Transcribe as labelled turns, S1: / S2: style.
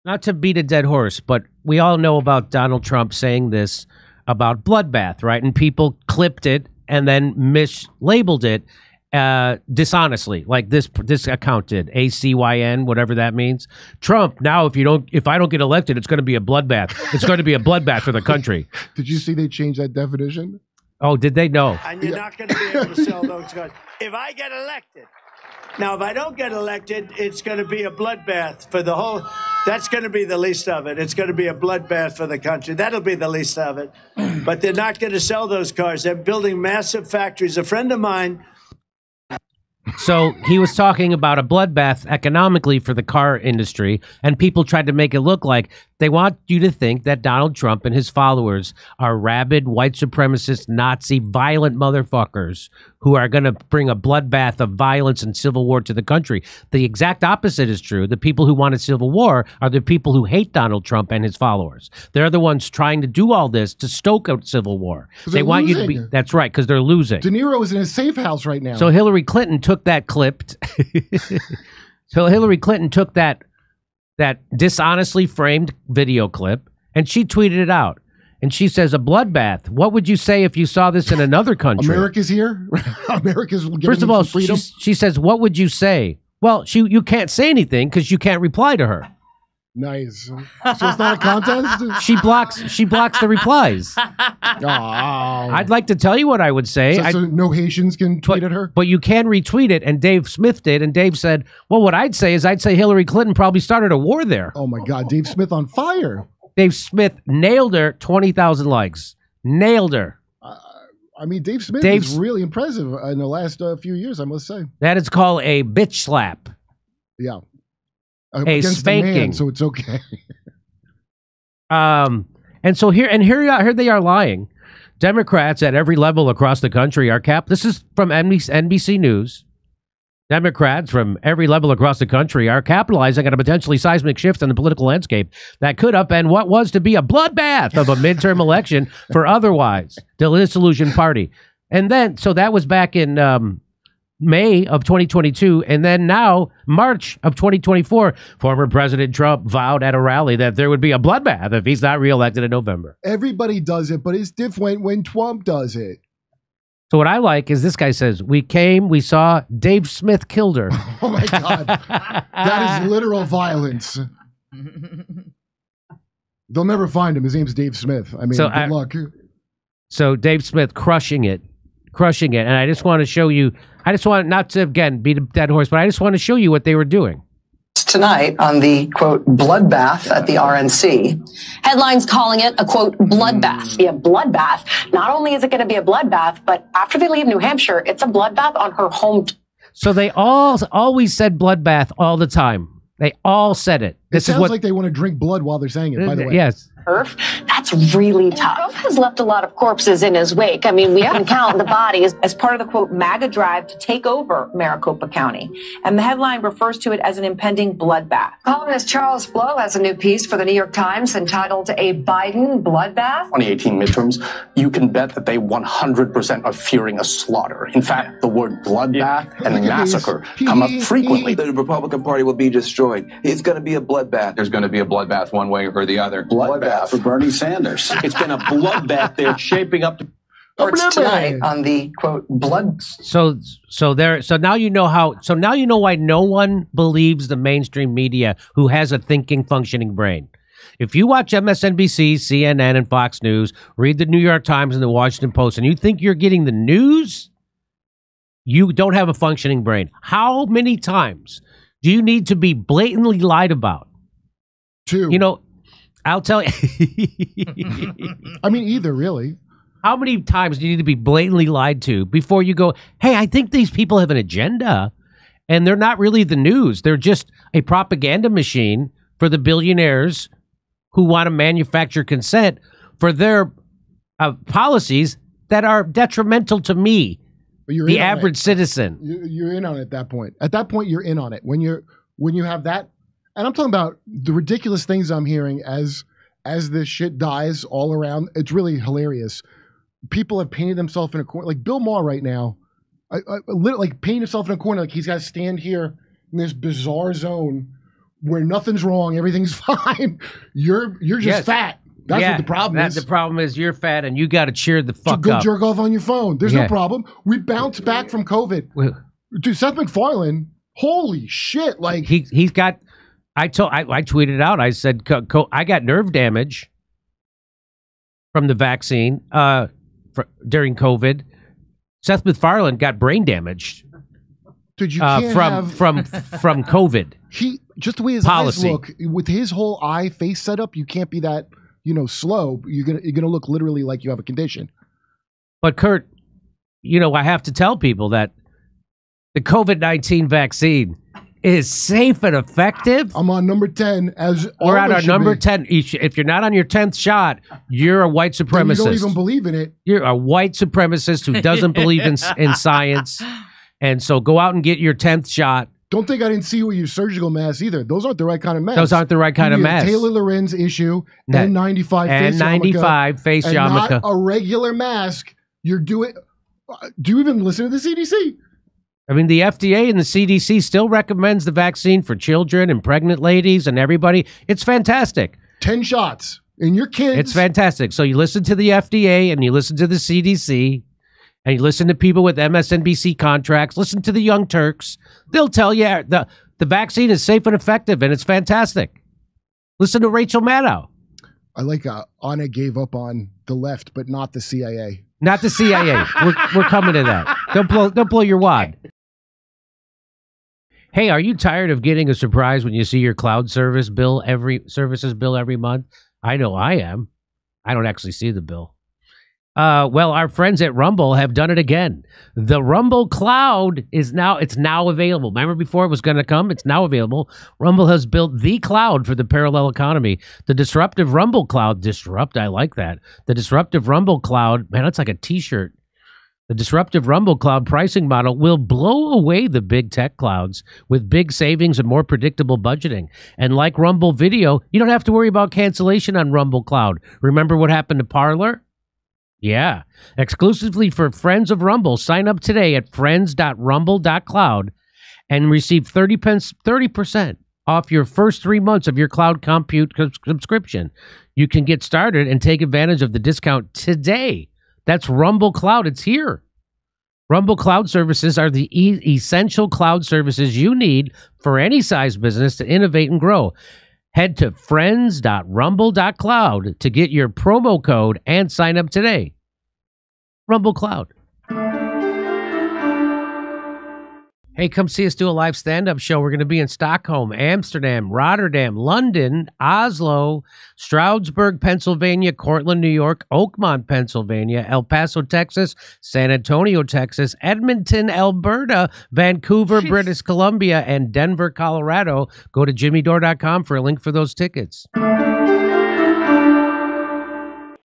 S1: Not to beat a dead horse, but we all know about Donald Trump saying this about Bloodbath, right? And people clipped it and then mislabeled it dishonestly, like this account did, ACYN, whatever that means. Trump, now if I don't get elected, it's going to be a bloodbath. It's going to be a bloodbath for the country.
S2: Did you see they changed that definition?
S1: Oh, did they? No.
S3: And you're not going to be able to sell those guns. If I get elected, now if I don't get elected, it's going to be a bloodbath for the whole. That's going to be the least of it. It's going to be a bloodbath for the country. That'll be the least of it. But they're not going to sell those cars. They're building massive factories. A friend of mine.
S1: So he was talking about a bloodbath economically for the car industry, and people tried to make it look like they want you to think that Donald Trump and his followers are rabid, white supremacist, Nazi, violent motherfuckers who are going to bring a bloodbath of violence and civil war to the country. The exact opposite is true. The people who want a civil war are the people who hate Donald Trump and his followers. They're the ones trying to do all this to stoke a civil war. They want you to be. That's right, because they're losing.
S2: De Niro is in a safe house right now.
S1: So Hillary Clinton took that clipped. So Hillary Clinton took that dishonestly framed video clip and she tweeted it out. And she says, a bloodbath. What would you say if you saw this in another country?
S2: America's here. America's giving
S1: First of all,
S2: freedom.
S1: She says, what would you say? Well, you can't say anything because you can't reply to her.
S2: Nice. So it's not a contest?
S1: She blocks the replies.
S2: Oh.
S1: I'd like to tell you what I would say.
S2: So no Haitians can tweet at her?
S1: But you can retweet it, and Dave Smith did, and Dave said, well, what I'd say is Hillary Clinton probably started a war there.
S2: Oh, my God. Dave Smith on fire.
S1: Dave Smith nailed her, 20,000 likes. Nailed her.
S2: I mean, Dave Smith is really impressive in the last few years, I must say.
S1: That is called a bitch slap.
S2: Yeah.
S1: A spanking.
S2: Man, so it's okay.
S1: And so here they are lying. Democrats at every level across the country are This is from NBC News. Democrats from every level across the country are capitalizing on a potentially seismic shift in the political landscape that could upend what was to be a bloodbath of a midterm election for otherwise the disillusioned party. And then, so that was back in May of 2022. And then now, March of 2024, former President Trump vowed at a rally that there would be a bloodbath if he's not reelected in November.
S2: Everybody does it, but it's different when Trump does it.
S1: So what I like is this guy says, we saw Dave Smith killed her.
S2: Oh, my God. That is literal violence. They'll never find him. His name's Dave Smith. I mean, good luck.
S1: So Dave Smith crushing it. And I just want to show you, not to, again, beat a dead horse, but I just want to show you what they were doing.
S4: Tonight on the, quote, bloodbath at the RNC.
S5: Headlines calling it a, quote, bloodbath.
S4: Be a bloodbath. Not only is it going to be a bloodbath, but after they leave New Hampshire, it's a bloodbath on her home.
S1: So they always said bloodbath all the time. They all said it.
S2: It sounds like they want to drink blood while they're saying it, by the way.
S1: Yes.
S4: That's really tough. Trump has left a lot of corpses in his wake. I mean, we haven't counted the bodies as part of the, quote, MAGA drive to take over Maricopa County. And the headline refers to it as an impending bloodbath.
S5: Columnist Charles Blow has a new piece for the New York Times entitled A Biden Bloodbath.
S6: 2018 midterms, you can bet that they 100% are fearing a slaughter. In fact, the word bloodbath and massacre come up frequently.
S7: The Republican Party will be destroyed. It's going to be a bloodbath.
S8: There's going to be a bloodbath one way or the other.
S7: Bloodbath for Bernie Sanders.
S8: It's been a bloodbath. They're shaping up to.
S4: Tonight on the, quote, blood.
S1: So now you know why no one believes the mainstream media who has a thinking, functioning brain. If you watch MSNBC, CNN, and Fox News, read the New York Times and the Washington Post, and you think you're getting the news, you don't have a functioning brain. How many times do you need to be blatantly lied about?
S2: 2.
S1: You know, I'll tell you.
S2: I mean, either, really.
S1: How many times do you need to be blatantly lied to before you go, hey, I think these people have an agenda, and they're not really the news. They're just a propaganda machine for the billionaires who want to manufacture consent for their policies that are detrimental to me, the average citizen.
S2: You're in on it at that point. At that point, you're in on it. When you have that. And I'm talking about the ridiculous things I'm hearing as this shit dies all around. It's really hilarious. People have painted themselves in a corner. Like Bill Maher right now, like painting himself in a corner. Like he's got to stand here in this bizarre zone where nothing's wrong, everything's fine. You're just fat. That's what the problem is.
S1: The problem is you're fat and you got to cheer the fuck
S2: go
S1: up.
S2: Jerk off on your phone. There's no problem. We bounced back from COVID. Dude, Seth MacFarlane, holy shit! Like
S1: he's got. I tweeted out. I said I got nerve damage from the vaccine during COVID. Seth MacFarlane got brain damage.
S2: Dude, you can't
S1: from COVID.
S2: He just the way his eyes look with his whole eye face setup. You can't be that slow. You're gonna look literally like you have a condition.
S1: But Kurt, I have to tell people that the COVID-19 vaccine is safe and effective.
S2: I'm on number 10 as
S1: we're at our number 10. If you're not on your 10th shot, you're a white supremacist.
S2: You don't even believe in it.
S1: You're a white supremacist who doesn't believe in science. And so go out and get your 10th shot.
S2: Don't think I didn't see you with your surgical masks either. Those aren't the right kind of masks.
S1: Those aren't the right kind of masks.
S2: Taylor Lorenz issue, N95 face
S1: N95 face yarmulke.
S2: Not a regular mask. You're doing. Do you even listen to the CDC?
S1: I mean, the FDA and the CDC still recommends the vaccine for children and pregnant ladies and everybody. It's fantastic.
S2: 10 shots. And your kids.
S1: It's fantastic. So you listen to the FDA and you listen to the CDC and you listen to people with MSNBC contracts. Listen to the Young Turks. They'll tell you the vaccine is safe and effective and it's fantastic. Listen to Rachel Maddow.
S2: I like Anna gave up on the left, but not the CIA.
S1: Not the CIA. We're coming to that. Don't blow your wad. Hey, are you tired of getting a surprise when you see your cloud services bill every month? I know I am. I don't actually see the bill. Well, our friends at Rumble have done it again. The Rumble Cloud is now available. Remember before it was going to come? It's now available. Rumble has built the cloud for the parallel economy. The disruptive Rumble Cloud. I like that. The disruptive Rumble Cloud. Man, that's like a t-shirt. The disruptive Rumble Cloud pricing model will blow away the big tech clouds with big savings and more predictable budgeting. And like Rumble Video, you don't have to worry about cancellation on Rumble Cloud. Remember what happened to Parler? Yeah. Exclusively for friends of Rumble, sign up today at friends.rumble.cloud and receive 30% off your first 3 months of your cloud compute subscription. You can get started and take advantage of the discount today. That's Rumble Cloud. It's here. Rumble Cloud Services are the essential cloud services you need for any size business to innovate and grow. Head to friends.rumble.cloud to get your promo code and sign up today. Rumble Cloud. Hey, come see us do a live stand-up show. We're going to be in Stockholm, Amsterdam, Rotterdam, London, Oslo, Stroudsburg, Pennsylvania, Cortland, New York, Oakmont, Pennsylvania, El Paso, Texas, San Antonio, Texas, Edmonton, Alberta, Vancouver, British Columbia, and Denver, Colorado. Go to jimmydore.com for a link for those tickets.